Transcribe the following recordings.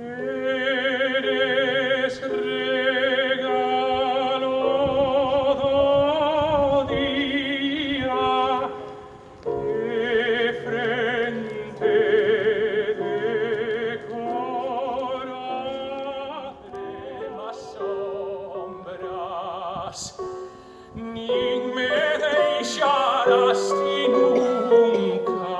Eres regalo do día, que frente de corazón sombras, nin me deixarás ti nunca,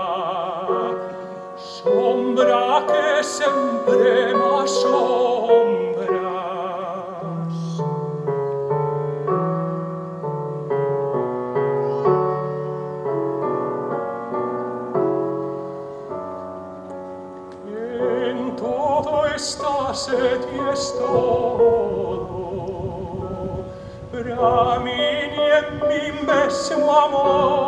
sombra que sempre m'assombras. En todo estás et es todo, pra min y en mi mesmo amor.